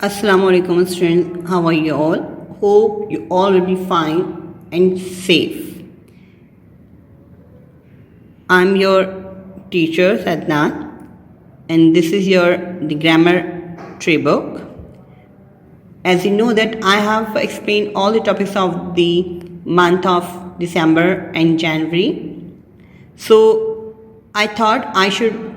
Assalamu alaikum students, how are you all? Hope you all will be fine and safe. I'm your teacher Sadnat and this is your the grammar tree book. As you know that I have explained all the topics of the month of December and January. So I thought I should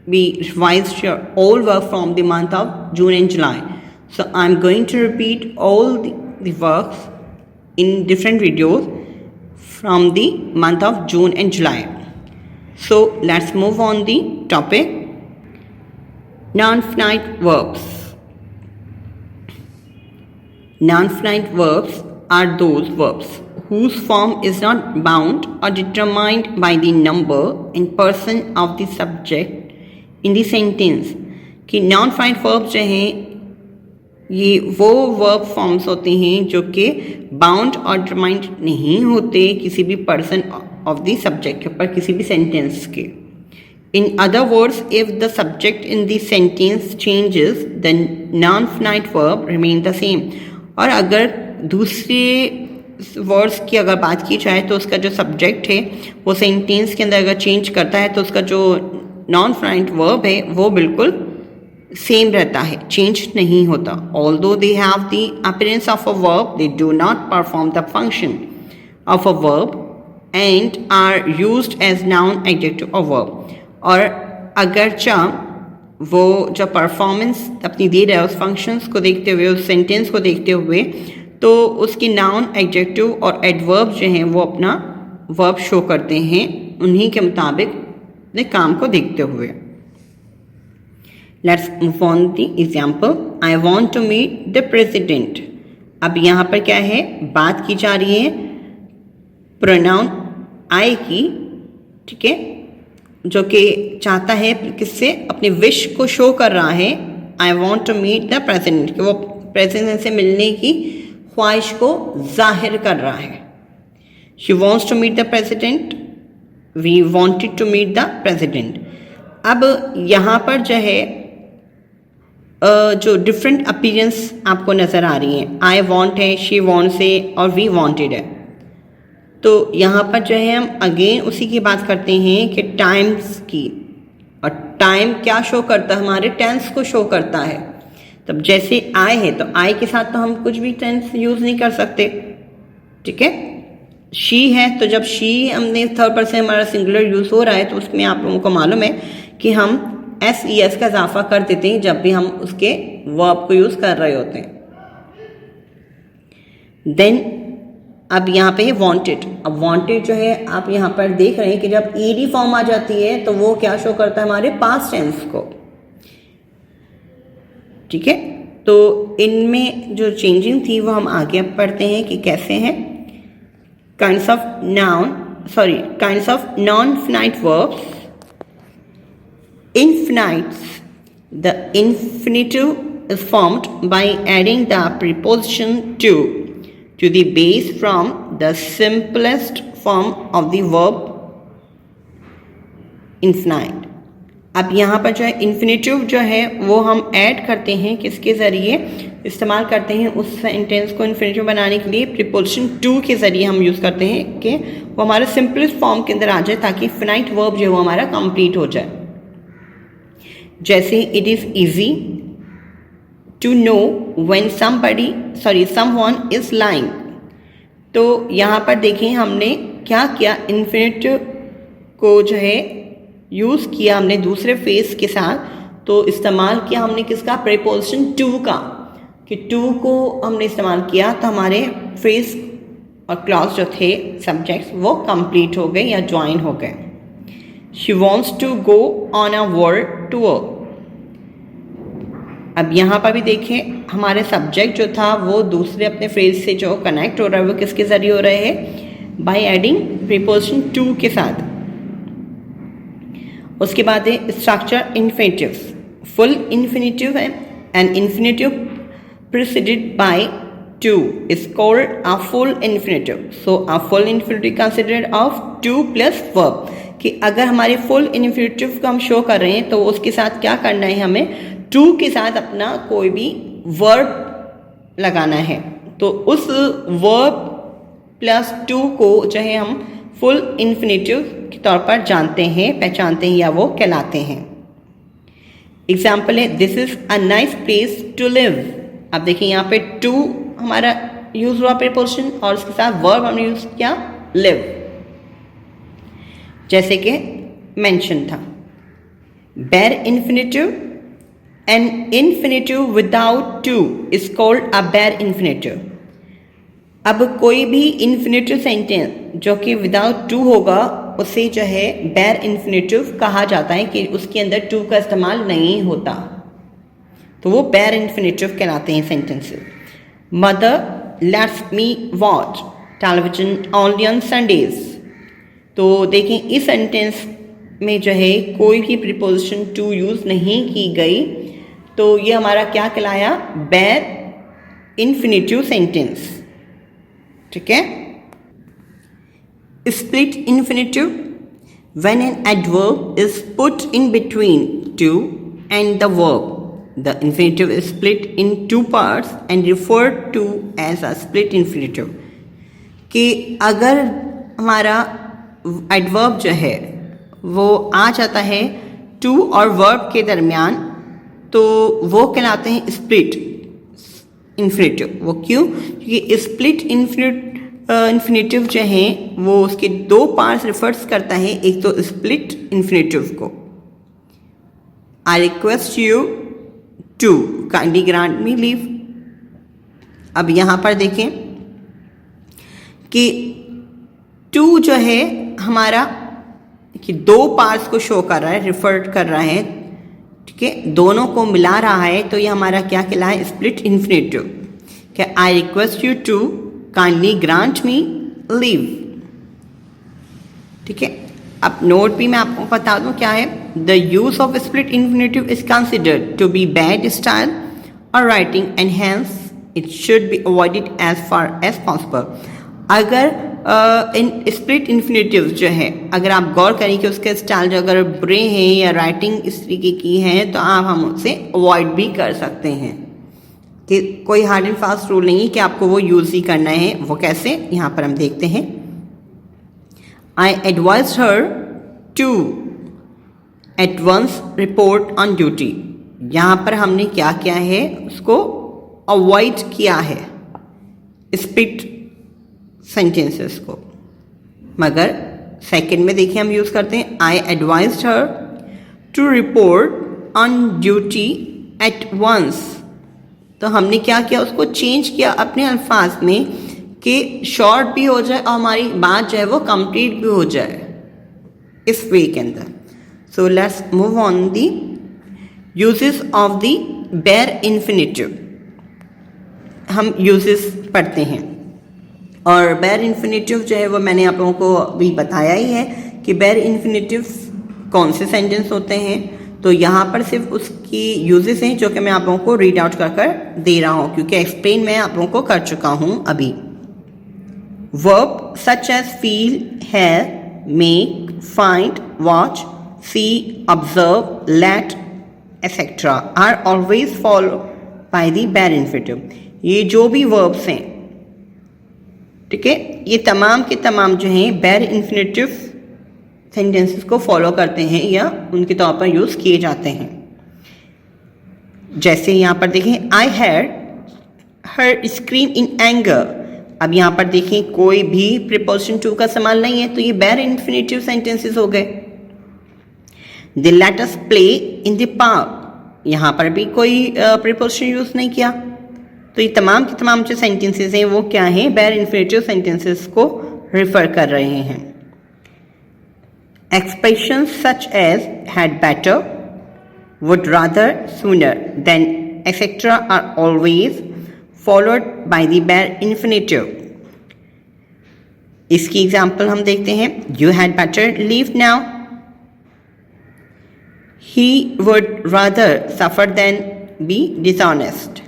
be revised your all work from the month of June and July. So I'm going to repeat all the works in different videos from the month of June and July. So let's move on the topic. Non-finite verbs. Non-finite verbs are those verbs whose form is not bound or determined by the number and person of the subject in the sentence कि non finite verb जो हैं ये वो verb forms होते हैं जो कि bound और डिटरमाइंड नहीं होते किसी भी पर्सन ऑफ द सब्जेक्ट के ऊपर किसी भी सेंटेंस के. In other words if the subject in the sentence changes the non finite verb remain the same. और अगर दूसरे वर्ड्स की अगर बात की जाए तो उसका जो सब्जेक्ट है वो सेंटेंस के अंदर अगर चेंज करता है तो उसका जो नॉन फाइनाइट वर्ब है वो बिल्कुल सेम रहता है, चेंज नहीं होता. Although they have the appearance of a verb they do not perform the function of a verb and are used as noun adjective of verb. और अगरचा वो जो परफॉर्मेंस अपनी दे रहा है उस फंक्शंस को देखते हुए उस सेंटेंस को देखते हुए तो उसकी नाउन एडजेक्टिव और एडवर्ब जो हैं वो अपना वर्ब शो करते हैं उन्हीं के मुताबिक अपने काम को देखते हुए. Let's move on the example. I want to meet the president. अब यहाँ पर क्या है, बात की जा रही है प्रोनाउन आई की, ठीक है, जो कि चाहता है किससे, अपने विश को शो कर रहा है. I want to meet the president, कि वो प्रेसिडेंट से मिलने की ख्वाहिश को जाहिर कर रहा है. She wants to meet the president, we wanted to meet the president. अब यहाँ पर जो है जो डिफरेंट अपीयरेंस आपको नज़र आ रही हैं. आई वॉन्ट है, शी वॉन्ट्स है और वी वॉन्टेड है. तो यहाँ पर जो है हम अगेन उसी की बात करते हैं कि टाइम्स की. और टाइम क्या शो करता है, हमारे टेंस को शो करता है. तब जैसे आई है तो आई के साथ तो हम कुछ भी टेंस यूज़ नहीं कर सकते, ठीक है. शी है तो जब शी हमने थर्ड पर्सन हमारा सिंगुलर यूज़ हो रहा है तो उसमें आप लोगों को मालूम है कि हम एस ई एस का इजाफा कर देते हैं जब भी हम उसके वर्ब को यूज़ कर रहे होते हैं. देन अब यहाँ पे है वांटेड. अब वांटेड जो है आप यहाँ पर देख रहे हैं कि जब ईडी फॉर्म आ जाती है तो वो क्या शो करता है, हमारे पास्ट टेंस को, ठीक है. तो इनमें जो चेंजिंग थी वो हम आगे अब पढ़ते हैं कि कैसे हैं. kinds of non-finite verbs. Infinites. The infinitive is formed by adding the preposition to the base from the simplest form of the verb infinite. अब यहाँ पर जो है इन्फिनेटिव जो है वो हम ऐड करते हैं, किसके ज़रिए इस्तेमाल करते हैं, उस सेंटेंस को इन्फिनेटिव बनाने के लिए प्रीपोजिशन टू के ज़रिए हम यूज़ करते हैं कि वो हमारे सिंपलेस्ट फॉर्म के अंदर आ जाए ताकि फिनाइट वर्ब जो है वो हमारा कंप्लीट हो जाए. जैसे it is easy to know when someone is lying. तो यहाँ पर देखें हमने क्या किया, इन्फिनेटिव को जो है यूज़ किया हमने दूसरे फेस के साथ. तो इस्तेमाल किया हमने किसका, प्रीपोजिशन टू का, कि टू को हमने इस्तेमाल किया तो हमारे फ्रेज और क्लॉज जो थे सब्जेक्ट्स वो कंप्लीट हो गए या ज्वाइन हो गए. She wants to go on a world tour. अब यहाँ पर भी देखें हमारे सब्जेक्ट जो था वो दूसरे अपने फ्रेज से जो कनेक्ट हो रहा है वो किसके ज़रिए हो रहे हैं, बाय एडिंग प्रीपोजिशन टू के साथ. उसके बाद है स्ट्रक्चर इन्फिनेटिव. फुल इन्फिनेटिव है, and infinitive preceded by two is called a full infinitive. So a full infinitive considered of two plus verb. कि अगर हमारे फुल इन्फिनेटिव को हम शो कर रहे हैं तो उसके साथ क्या करना है, हमें टू के साथ अपना कोई भी वर्ब लगाना है, तो उस वर्ब प्लस टू को जो है हम फुल इन्फिनेटिव के तौर पर जानते हैं, पहचानते हैं या वो कहलाते हैं। एग्जाम्पल है this is a nice place to live. अब देखिए यहाँ पे टू हमारा यूज हुआ प्रीपोजिशन और उसके साथ वर्ब हमने यूज किया लिव, जैसे कि मेंशन था। Bare infinitive, an infinitive without to is called a bare infinitive. अब कोई भी इन्फिनेटिव सेंटेंस जो कि विदाउट टू होगा उसे जो है बेयर इन्फिनेटिव कहा जाता है कि उसके अंदर टू का इस्तेमाल नहीं होता, तो वो बेयर इन्फिनेटिव कहलाते हैं sentences. Mother let's me watch television only on Sundays. तो देखें इस सेंटेंस में जो है कोई भी प्रीपोजिशन टू यूज़ नहीं की गई, तो ये हमारा क्या कहलाया, बेयर इन्फिनेटिव सेंटेंस। ठीक है। Split infinitive, when an adverb is put in between two and the verb, the infinitive is split in two parts and referred to as a split infinitive। कि अगर हमारा एडवर्ब जो है वो आ जाता है टू और वर्ब के दरमियान, तो वो कहलाते हैं स्प्लिट इन्फिनेटिव। वो क्यों? क्योंकि स्प्लिट इन्फिनेटिव जो है वो उसके दो पार्ट्स रिफर्स करता है, एक तो स्प्लिट इन्फिनेटिव को, I request you to kindly grant me leave. अब यहाँ पर देखें कि टू जो है हमारा कि दो पार्ट्स को शो कर रहा है, रिफर कर रहा है, ठीक है, दोनों को मिला रहा है, तो ये हमारा क्या कहलाए, स्प्लिट इन्फिनेटिव। क्या I request you to kindly grant me leave. ठीक है। अब नोट भी मैं आपको बता दूं क्या है, the use of split infinitive is considered to be bad style और writing and hence it should be avoided as far as possible. अगर इन स्प्लिट इन्फिनेटिव जो है, अगर आप गौर करें कि उसके स्टाइल जो अगर बुरे हैं या राइटिंग इस तरीके की है, तो हम उसे अवॉइड भी कर सकते हैं। कि कोई हार्ड एंड फास्ट रूल नहीं कि आपको वो यूज़ ही करना है। वो कैसे, यहाँ पर हम देखते हैं। I advised her to at once report on duty। यहाँ पर हमने क्या किया है, उसको अवॉइड किया है स्प्लिट सेंटेंसेस को। मगर सेकंड में देखिए हम यूज़ करते हैं I advised her to report on duty at once। तो हमने क्या किया, उसको चेंज किया अपने अल्फाज में कि शॉर्ट भी हो जाए और हमारी बात जो है वो कंप्लीट भी हो जाए इस वे के अंदर। So let's move on the uses of the bare infinitive. हम यूजेस पढ़ते हैं, और बेयर इन्फिनेटिव जो है वो मैंने आप लोगों को अभी बताया ही है कि बेयर इन्फिनेटिव कौन से सेंटेंस होते हैं। तो यहाँ पर सिर्फ उसकी यूजेस हैं जो कि मैं आप लोगों को रीड आउट कर दे रहा हूँ, क्योंकि एक्सप्लेन मैं आप लोगों को कर चुका हूँ अभी। Verb such as feel, hear, make, find, watch, see, observe, let, etc. are always followed by the bare infinitive। ये जो भी verbs हैं, ठीक है, ये तमाम के तमाम जो हैं bare infinitive sentences को फॉलो करते हैं या उनके तौर पर यूज़ किए जाते हैं। जैसे यहाँ पर देखें I heard her scream in anger। अब यहाँ पर देखें कोई भी प्रीपोजिशन टू का इस्तेमाल नहीं है, तो ये बेयर इन्फिनेटिव सेंटेंसेस हो गए। They let us play in the park, यहाँ पर भी कोई प्रीपोजिशन यूज नहीं किया, तो ये तमाम के तमाम जो सेंटेंसेस हैं वो क्या हैं, बेयर इन्फिनेटिव सेंटेंसेस को रिफर कर रहे हैं। Expression such as had better, would rather, sooner than etcetera are always followed by the bare infinitive। इसकी एग्जाम्पल हम देखते हैं। You had better leave now, he would rather suffer than be dishonest।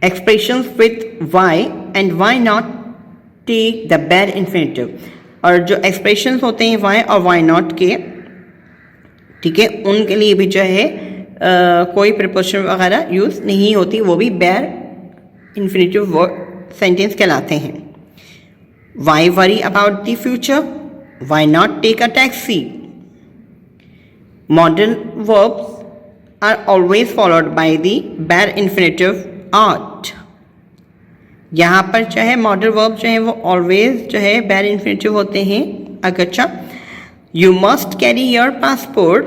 Expressions with why and why not take the bare infinitive। और जो expressions होते हैं why और why not के, ठीक है, उनके लिए भी जो है कोई प्रीपोजिशन वगैरह यूज़ नहीं होती, वो भी बेयर इन्फिनेटिव वर्ड सेंटेंस कहलाते हैं। Why worry about the future, why not take a taxi. Modal verbs are always followed by the bare infinitive art. यहाँ पर जो है मॉडल वर्ब जो है वो ऑलवेज जो है बेयर इन्फिनेटिव होते हैं। अच्छा, you must carry your passport,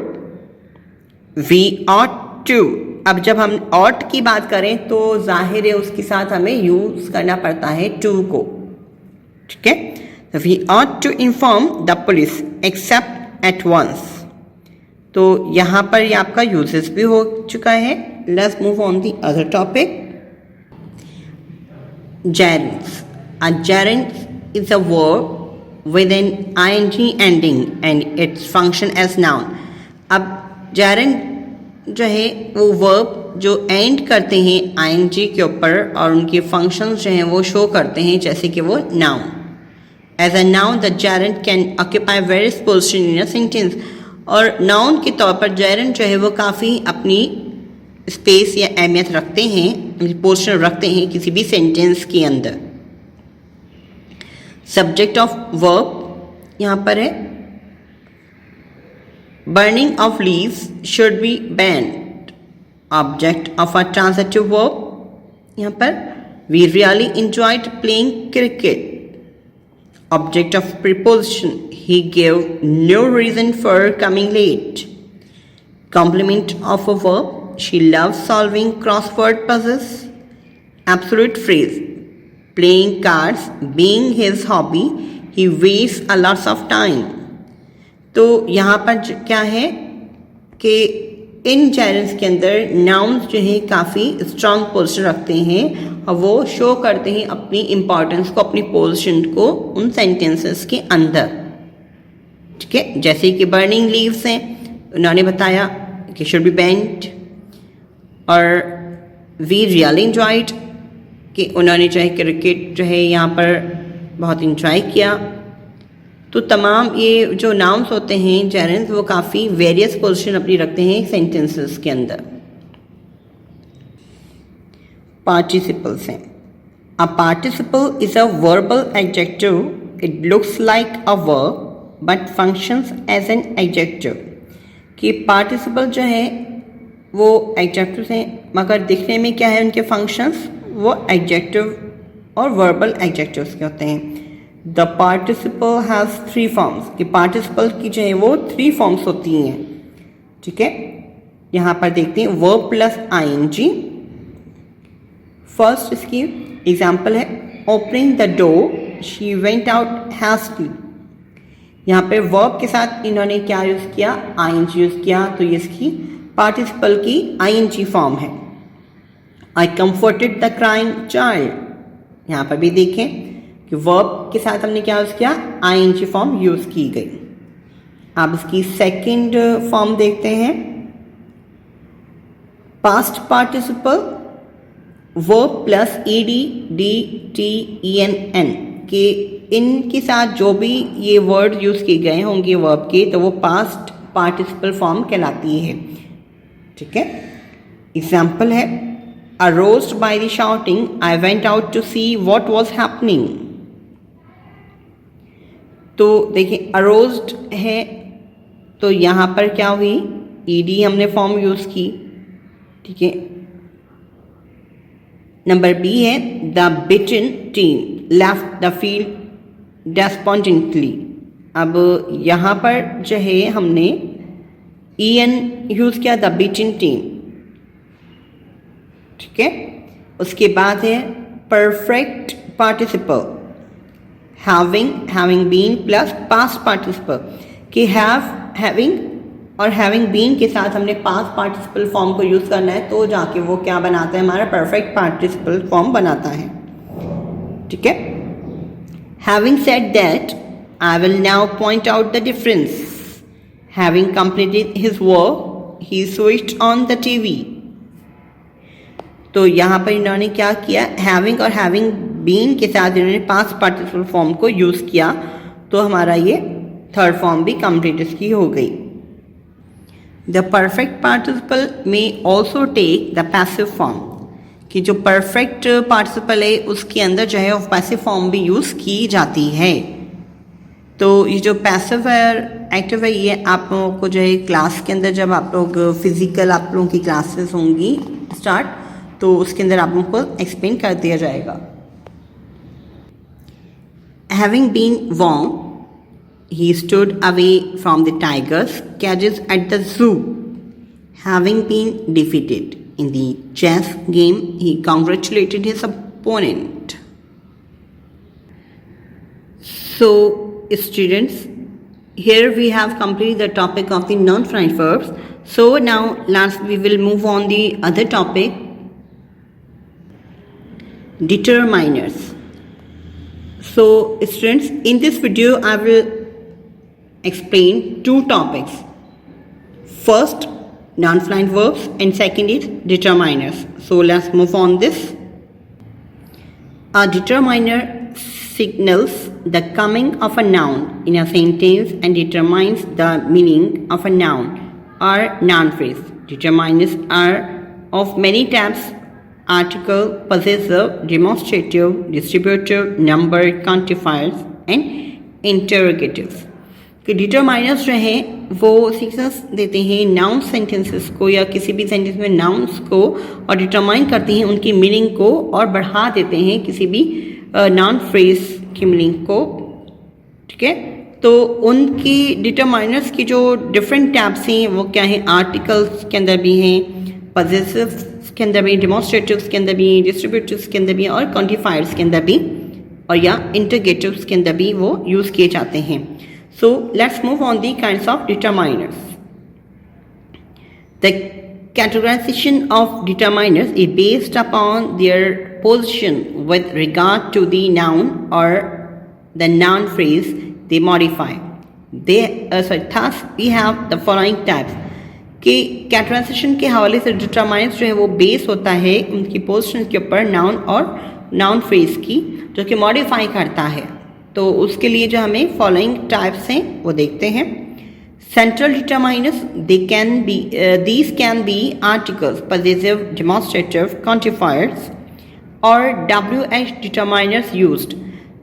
we ought to. अब जब हम ऑट की बात करें तो जाहिर है उसके साथ हमें यूज करना पड़ता है टू को, ठीक है। तो we ought to inform the police except at once. तो यहाँ पर ये आपका यूजेस भी हो चुका है। Let's move on the other topic. Gerunds. A gerund is a verb with an ing ending and its function as noun. अब gerund जो है वो verb जो end करते हैं ing के ऊपर और उनके functions जो हैं वो show करते हैं जैसे कि वो noun. As a noun, the gerund can occupy various positions in a sentence. और noun के तौर पर gerund जो है वो काफ़ी अपनी स्पेस या अहमियत रखते हैं, पोर्शन रखते हैं किसी भी सेंटेंस के अंदर। सब्जेक्ट ऑफ वर्ब यहाँ पर है burning of leaves should be banned. Object of a transitive verb यहाँ पर we really enjoyed playing cricket. Object of preposition he give no reason for coming late. Complement of a verb she loves solving crossword puzzles. Absolute phrase playing cards being his hobby, he wastes a lot of time. तो यहाँ पर क्या है कि इन जेरन्स के अंदर nouns जो है काफ़ी स्ट्रॉन्ग पोजीशन रखते हैं और वो शो करते हैं अपनी इम्पोर्टेंस को, अपनी पोजीशन को उन सेंटेंसेस के अंदर, ठीक है। जैसे कि बर्निंग लीव्स हैं, उन्होंने बताया कि शुड बी बेंट। और वी रियली एंजॉयड कि उन्होंने जो है क्रिकेट जो है यहाँ पर बहुत इंजॉय किया। तो तमाम ये जो नाउन्स होते हैं जेरन्स वो काफ़ी वेरियस पोजीशन अपनी रखते हैं सेंटेंसेस के अंदर। पार्टिसिपल्स हैं। A participle is a verbal adjective, it looks like a verb but functions as an adjective. कि पार्टिसिपल जो है वो एडजेक्टिव्स हैं मगर दिखने में क्या है उनके फंक्शंस, वो एडजेक्टिव और वर्बल एडजेक्टिव्स के होते हैं। The participle has 3 forms. कि पार्टिसिपल की जो है वो 3 फॉर्म्स होती हैं, ठीक है। यहाँ पर देखते हैं वर्ब प्लस ing। फर्स्ट इसकी एग्जाम्पल है opening the door she went out hastily. यहाँ पे वर्ब के साथ इन्होंने क्या यूज़ किया, ing यूज़ किया, तो ये इसकी पार्टिसिपल की ing फॉर्म है। आई कंफर्टेड द क्राइंग चाइल्ड। यहाँ पर भी देखें कि वर्ब के साथ हमने क्या यूज़ किया, ing फॉर्म यूज़ की गई। अब इसकी सेकंड फॉर्म देखते हैं past participle verb plus ed dt en के इनके साथ जो भी ये वर्ड यूज़ किए गए होंगे वर्ब के तो वो पास्ट पार्टिसिपल फॉर्म कहलाती है, ठीक है। एग्जाम्पल है aroused by the shouting I went out to see what was happening. तो देखिए अरोज्ड है तो यहाँ पर क्या हुई, ed हमने फॉर्म यूज़ की, ठीक है। नंबर बी है the beaten team left the field despondently. अब यहाँ पर जो है हमने en यूज़ किया द बिटन टीम, ठीक है। उसके बाद है perfect participle having been plus past participle कि हैविंग और हैविंग बीन के साथ हमने पास्ट पार्टिसिपल फॉर्म को यूज़ करना है तो जाके वो क्या बनाता है, हमारा परफेक्ट पार्टिसिपल फॉर्म बनाता है, ठीक है। Having said that I will now point out the difference. Having completed his work, he switched on the TV. तो यहाँ पर इन्होंने क्या किया, हैविंग और हैविंग बीन के साथ इन्होंने पास्ट पार्टिसिपल फॉर्म को यूज़ किया तो हमारा ये थर्ड फॉर्म भी कंप्लीट इसकी हो गई। The perfect participle may also take the passive form, कि जो परफेक्ट पार्टिसिपल है उसके अंदर जो है पैसिव फॉर्म भी यूज़ की जाती है। तो ये जो पैसिव एक्टिव है ये आप लोगों को जो है क्लास के अंदर जब आप लोग फिजिकल आप लोगों की क्लासेस होंगी स्टार्ट, तो उसके अंदर आप लोगों को एक्सप्लेन कर दिया जाएगा। Having been warned he stood away from the tiger's cages at the zoo. Having been defeated in the chess game, he congratulated his opponent. So, students, here we have completed the topic of the non-finite verbs. So now we will move on the other topic, determiners. So students, in this video I will explain two topics. First, non-finite verbs, and second is determiners. So let's move on this. A determiner signals the coming of a noun in a sentence and determines the meaning of a noun or noun phrase. Determiners are of many types: article, possessive, demonstrative, distributive, number, quantifiers and interrogatives. कि determiners जो हैं वो signals देते हैं noun sentences को या किसी भी सेंटेंस में नाउन्स को, और डिटरमाइन करते हैं उनकी मीनिंग को और बढ़ा देते हैं किसी भी नाउन फ्रेज की मीनिंग को। ठीक है, तो उनकी डिटरमाइनर्स की जो डिफरेंट टैब्स हैं वो क्या हैं? आर्टिकल्स के अंदर भी हैं, पॉजेसिव्स के अंदर भी, डेमोन्स्ट्रेटिव्स के अंदर भी, डिस्ट्रीब्यूटिव्स के अंदर भी और क्वांटिफायर्स के अंदर भी, और या इंटरगेटिव्स के अंदर भी वो यूज़ किए जाते हैं। So let's move on the kinds of determiners. The categorization of determiners is based upon their position with regard to the noun or the noun phrase they modify. Thus we have the following types. कि categorization के हवाले से determiners जो है वो base होता है उनकी पोजिशन के ऊपर नाउन और नाउन फ्रेज की, जो कि मॉडिफाई करता है। तो उसके लिए जो हमें फॉलोइंग टाइप्स हैं वो देखते हैं। Central determiners, these can be articles, possessive, demonstrative, quantifiers और WH डिटरमाइनर्स यूज्ड।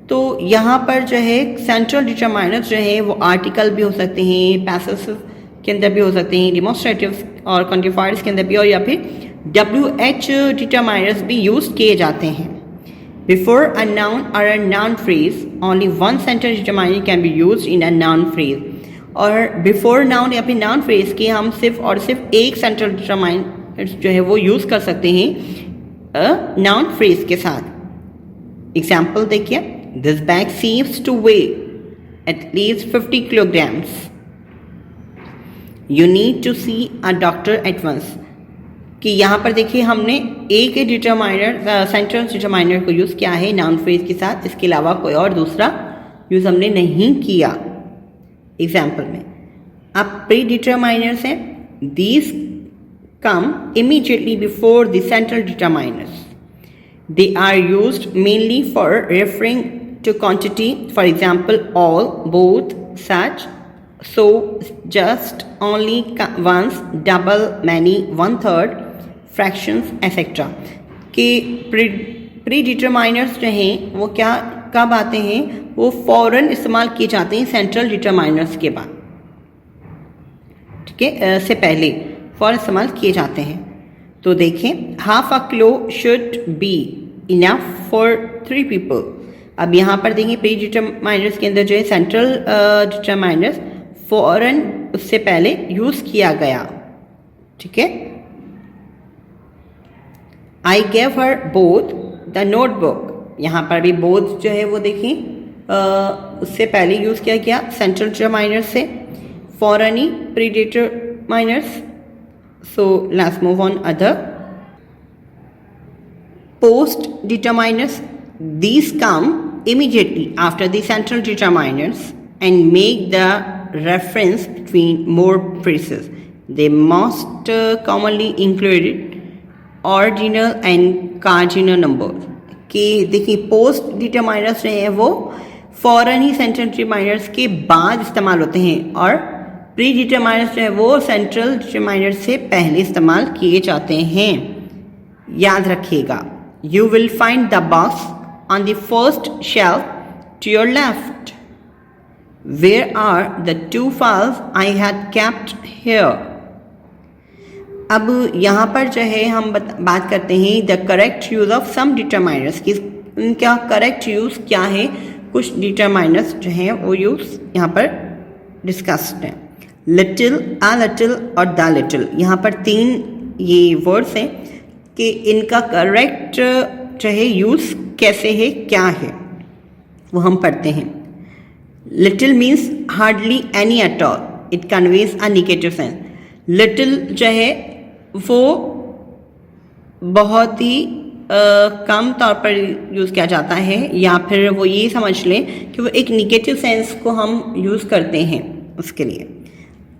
तो यहाँ पर जो है सेंट्रल डिटरमाइनर्स जो है वो आर्टिकल भी हो सकते हैं, पैसिव के अंदर भी हो सकते हैं, डेमोन्स्ट्रेटिव और क्वांटिफायर्स के अंदर भी, और या फिर WH डिटरमाइनर्स भी यूज किए जाते हैं। Before a noun or a noun phrase, only one central determiner can be used in a noun phrase. और before noun या फिर noun phrase के हम सिर्फ और सिर्फ एक central determiner जो है वो यूज़ कर सकते हैं noun phrase के साथ। Example देखिए, this bag seems to weigh at least 50 kilograms. You need to see a doctor at once. कि यहाँ पर देखिए हमने एक डिटरमाइनर सेंट्रल डिटरमाइनर को यूज़ किया है नाउन फ्रेज के साथ, इसके अलावा कोई और दूसरा यूज़ हमने नहीं किया। एग्जाम्पल में अब प्री डिटरमाइनर्स हैं, these come immediately before the central determiners. They are used mainly for referring to quantity, for example all, both, such, so, just, only, once, double, many, one third, fractions, etc. कि pre determiners जो हैं वो क्या कब आते हैं? वो फौरन इस्तेमाल किए जाते हैं सेंट्रल डिटरमाइनर्स के बाद, ठीक है, से पहले फौरन इस्तेमाल किए जाते हैं। तो देखें, half a kilo should be enough for 3 people. अब यहाँ पर देखें प्री डिटरमाइनर्स के अंदर जो है सेंट्रल डिटरमाइनर्स फौरन उससे पहले यूज किया गया, ठीक है। I gave her both the notebook, यहाँ पर भी बोथ जो है वो देखें उससे पहले यूज किया गया सेंट्रल डिटरमाइनर्स से, फौरन ही pre determiners. So let's move on other post determiners, these come immediately after the central determiners and make the reference between more phrases. They most commonly include ordinal and cardinal numbers. कि देखिए post determiners जो है वो फौरन ही central determiners के बाद इस्तेमाल होते हैं और प्री डिटरमाइनर्स जो है वो सेंट्रल डिटरमाइनर से पहले इस्तेमाल किए जाते हैं, याद रखिएगा। You will find the box on the first shelf to your left. Where are the 2 files I had kept here. अब यहाँ पर जो है हम बात करते हैं the correct use of some determiners की, इनका करेक्ट यूज़ क्या है। कुछ डिटरमाइनर्स जो हैं वो यूज़ यहाँ पर डिस्कस्ड हैं। लिटिल, अ लिटिल और द लिटिल, यहाँ पर 3 ये वर्ड्स हैं कि इनका करेक्ट जो है यूज़ कैसे है, क्या है, वो हम पढ़ते हैं। Little means hardly any at all, it conveys a negative sense. Little जो है वो बहुत ही कम तौर पर यूज़ किया जाता है, या फिर वो ये समझ लें कि वो एक निगेटिव सेंस को हम यूज़ करते हैं उसके लिए।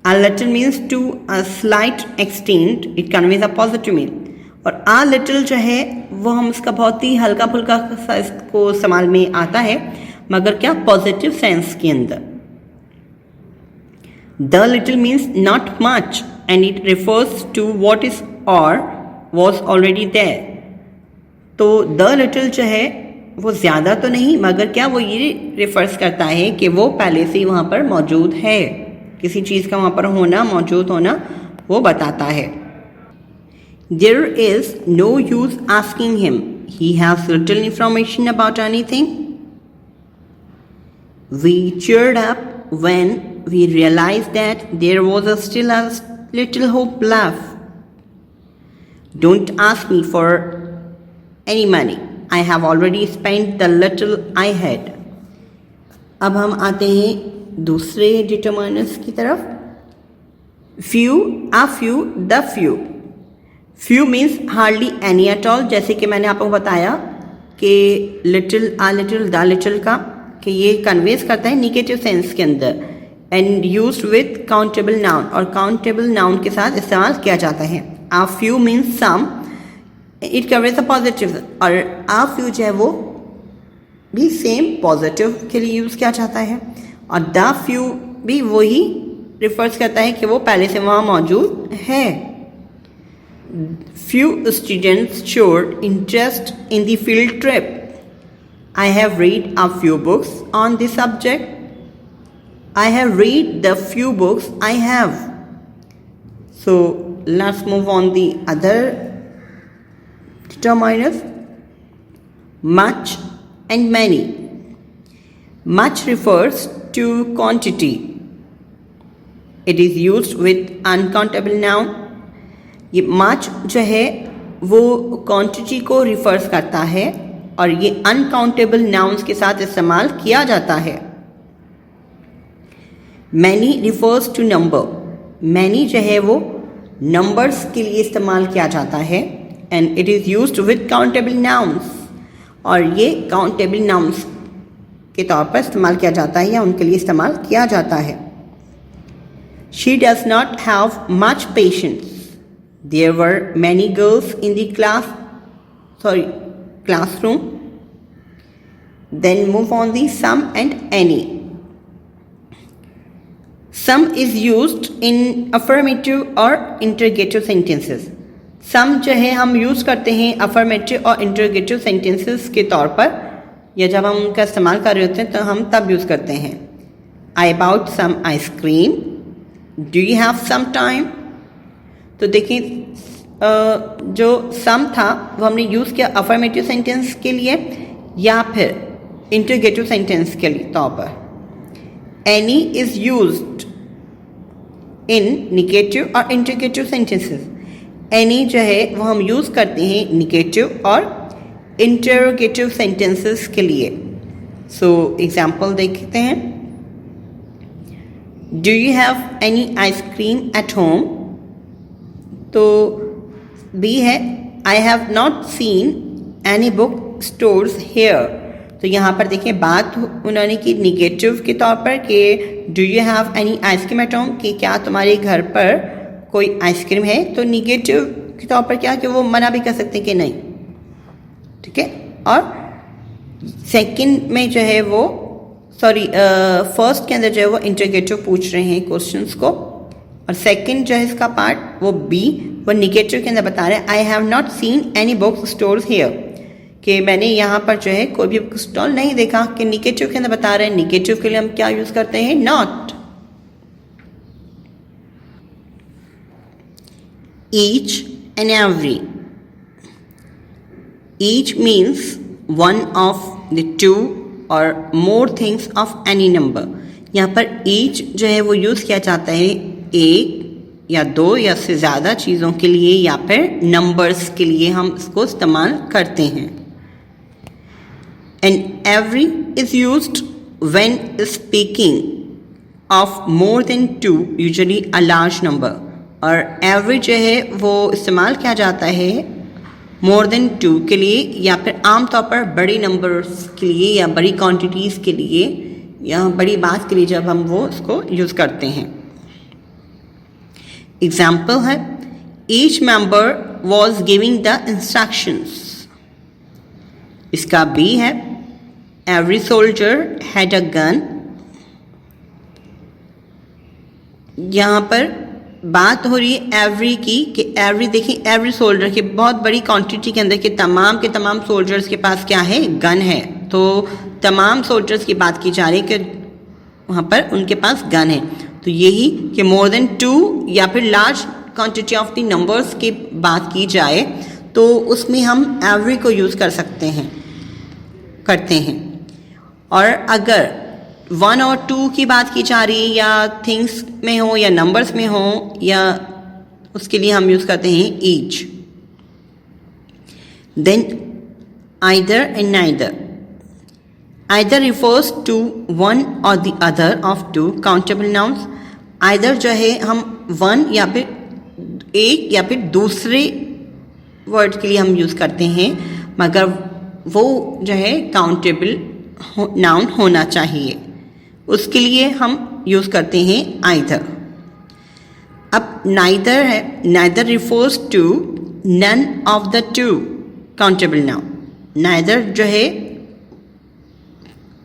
A little means to a slight extent, it conveys a positive mean। और a little जो है वो हम उसका बहुत ही हल्का फुल्का सा इसको इस्तेमाल में आता है, मगर क्या पॉजिटिव सेंस के अंदर। The little means not much and it refers to what is or was already there। तो द लिटिल जो है वो ज़्यादा तो नहीं, मगर क्या वो ये रिफर्स करता है कि वो पहले से ही वहाँ पर मौजूद है, किसी चीज़ का वहाँ पर होना, मौजूद होना वो बताता है। There is no use asking him, he has little information about anything। We cheered up when we realized that there was still a little hope left। Don't ask me for any money, I have already spent the little I had। अब हम आते हैं दूसरे determiners की तरफ। Few, a few, the few. Few means hardly any at all, जैसे कि मैंने आपको बताया कि little, a little, the little का कि ये कन्वेज करता है निगेटिव सेंस के अंदर, and used with countable noun, और काउंटेबल नाउन के साथ इस्तेमाल किया जाता है। A few means some, it conveys a positive, और अ फ्यू जो है वो भी सेम पॉजिटिव के लिए यूज़ किया जाता है, और द फ्यू भी वही रिफर्स करता है कि वो पहले से वहाँ मौजूद है। Few students showed interest in the field trip. I have read a few books on this subject. I have read the few books I have. So let's move on the other determiners. Much and many. Much refers to quantity. It is used with uncountable noun। ये much जो है वो quantity को refers करता है, और ये uncountable nouns के साथ इस्तेमाल किया जाता है। Many refers to number। Many जो है वो numbers के लिए इस्तेमाल किया जाता है, and it is used with countable nouns। और ये countable nouns के तौर पर इस्तेमाल किया जाता है, या उनके लिए इस्तेमाल किया जाता है। She does not have much patience। There were many girls in the classroom। Then move on the some and any। Some is used in affirmative or interrogative sentences। some जो है हम यूज़ करते हैं affirmative और interrogative sentences के तौर पर, या जब हम उनका इस्तेमाल कर रहे होते हैं तो हम तब यूज़ करते हैं। I bought some ice cream. Do you have some time. तो देखिए जो सम था वो हमने यूज़ किया अफर्मेटिव सेंटेंस के लिए या फिर इंटरोगेटिव सेंटेंस के लिए तौर पर। Any is used in negative और इंटरोगेटिव सेंटेंसेस। एनी जो है वो हम यूज़ करते हैं निगेटिव और इंटरोगेटिव सेंटेंसेस के लिए। सो एग्जाम्पल देखते हैं। Do you have any ice cream at home. तो बी है I have not seen any book stores here. तो यहाँ पर देखिए बात उन्होंने की निगेटिव के तौर पर कि do you have any ice cream at home, कि क्या तुम्हारे घर पर कोई आइसक्रीम है। तो निगेटिव के तौर पर क्या कि वो मना भी कर सकते हैं कि नहीं, ठीक है। और सेकंड में जो है वो सॉरी फर्स्ट के अंदर जो है वो इंटरगेटिव पूछ रहे हैं क्वेश्चंस को, और सेकंड जो है इसका पार्ट वो बी, वो निगेटिव के अंदर बता रहे हैं आई have not seen any book stores here, कि मैंने यहाँ पर जो है कोई भी बुक स्टॉल नहीं देखा। कि निगेटिव के अंदर बता रहे हैं, निगेटिव के लिए हम क्या यूज करते हैं, not. Each and every, each means one of the two or more things of any number. यहाँ पर ईच जो है वो यूज किया जाता है एक या दो या से ज़्यादा चीज़ों के लिए या फिर नंबर्स के लिए हम इसको इस्तेमाल करते हैं। And every is used when speaking of more than two, usually a large number. और एवरी जो है वो इस्तेमाल किया जाता है मोर देन टू के लिए या फिर आमतौर पर बड़ी नंबर्स के लिए या बड़ी क्वांटिटीज़ के लिए या बड़ी बात के लिए जब हम वो इसको यूज़ करते हैं। एग्जाम्पल है each member was giving the instructions. इसका बी है every soldier had a gun. यहाँ पर बात हो रही है एवरी की, कि एवरी देखिए एवरी सोल्जर की बहुत बड़ी क्वांटिटी के अंदर के तमाम सोल्जर्स के पास क्या है, गन है। तो तमाम सोल्जर्स की बात की जा रही है कि वहाँ पर उनके पास गन है। तो यही कि मोर देन टू या फिर large quantity of the numbers की बात की जाए तो उसमें हम एवरी को यूज़ कर सकते हैं, करते हैं। और अगर वन और टू की बात की जा रही है या थिंग्स में हो या नंबर्स में हो या उसके लिए हम यूज़ करते हैं each. Then either and neither, either refers to one or the other of two countable nouns. Either जो है हम वन या फिर एक या फिर दूसरे वर्ड के लिए हम यूज़ करते हैं, मगर वो जो है काउंटेबल नाउन होना चाहिए, उसके लिए हम यूज़ करते हैं आइदर। अब नाइदर है, neither refers to none of the two countable noun. Neither जो है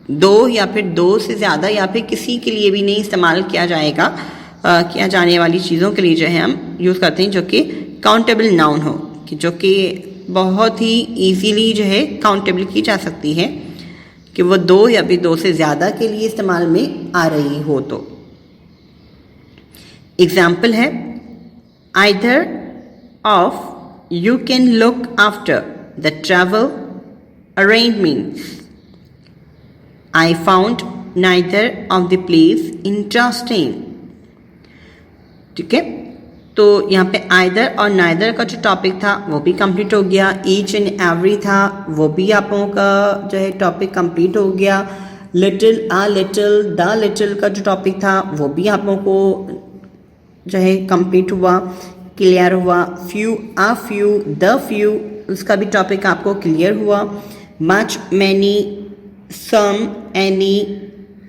दो या फिर दो से ज़्यादा या फिर किसी के लिए भी नहीं इस्तेमाल किया जाएगा, किया जाने वाली चीज़ों के लिए जो है हम यूज़ करते हैं जो कि काउंटेबल नाउन हो, कि जो कि बहुत ही इजीली जो है काउंटेबल की जा सकती है, कि वो दो या फिर दो से ज़्यादा के लिए इस्तेमाल में आ रही हो। तो एग्जाम्पल है either of you can look after the travel arrangements. I found neither of the place interesting। ठीक है, तो यहाँ पे आइदर और नाइदर का जो टॉपिक था वो भी कंप्लीट हो गया। ईच एंड एवरी था वो भी आप लोगों का जो है टॉपिक कंप्लीट हो गया। Little, uh little, the little का जो टॉपिक था वो भी आप लोगों को जो है कंप्लीट हुआ, क्लियर हुआ। Few, uh few, the few, उसका भी टॉपिक आपको क्लियर हुआ। मच, मैनी, सम, एनी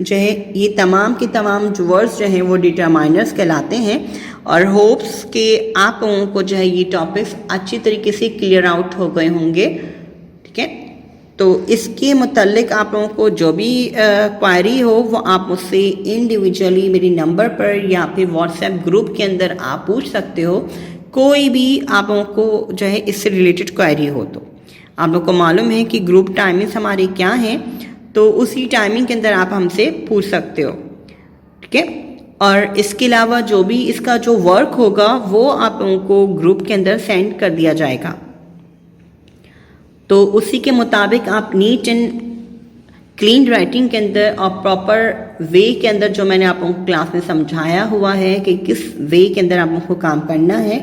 जो है ये तमाम के तमाम जो वर्ड्स जो हैं वो डिटरमाइनर्स कहलाते हैं। और होप्स के आप लोगों को जो है ये टॉपिक्स अच्छी तरीके से क्लियर आउट हो गए होंगे। ठीक है, तो इसके मुतल्लिक आप लोगों को जो भी क्वायरी हो वो आप मुझसे इंडिविजुअली मेरे नंबर पर या फिर व्हाट्सएप ग्रुप के अंदर आप पूछ सकते हो। कोई भी आप लोगों को जो है इससे रिलेटेड क्वायरी हो तो आप लोग को मालूम है कि ग्रुप टाइमिंग्स हमारे क्या हैं, तो उसी टाइमिंग के अंदर आप हमसे पूछ सकते हो। ठीक है, और इसके अलावा जो भी इसका जो वर्क होगा वो आप लोगों को ग्रुप के अंदर सेंड कर दिया जाएगा। तो उसी के मुताबिक आप नीट एंड क्लीन राइटिंग के अंदर और प्रॉपर वे के अंदर जो मैंने आप लोगों को क्लास में समझाया हुआ है कि किस वे के अंदर आप लोगों को काम करना है,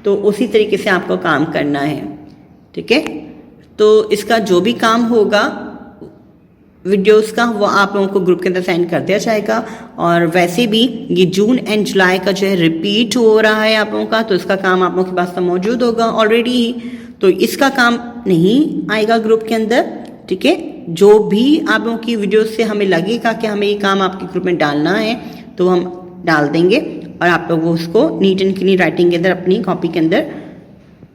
तो उसी तरीके से आपको काम करना है। ठीक है, तो इसका जो भी काम होगा वीडियोस का वो आप लोगों को ग्रुप के अंदर सेंड कर दिया जाएगा। और वैसे भी ये जून एंड जुलाई का जो है रिपीट हो रहा है आप लोगों का, तो इसका काम आप लोगों के पास तो मौजूद होगा ऑलरेडी ही, तो इसका काम नहीं आएगा ग्रुप के अंदर। ठीक है, जो भी आप लोगों की वीडियो से हमें लगेगा कि हमें ये काम आपके ग्रुप में डालना है तो हम डाल देंगे और आप लोग उसको नीट एंड क्लीन राइटिंग के अंदर अपनी कॉपी के अंदर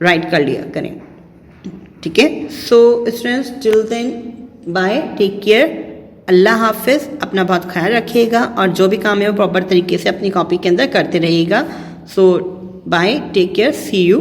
राइट कर लिया करें। ठीक है, so students till then bye, take care. अल्लाह हाफिज़, अपना बहुत ख्याल रखिएगा और जो भी काम है वो प्रॉपर तरीके से अपनी कॉपी के अंदर करते रहिएगा। So bye, take care, see you.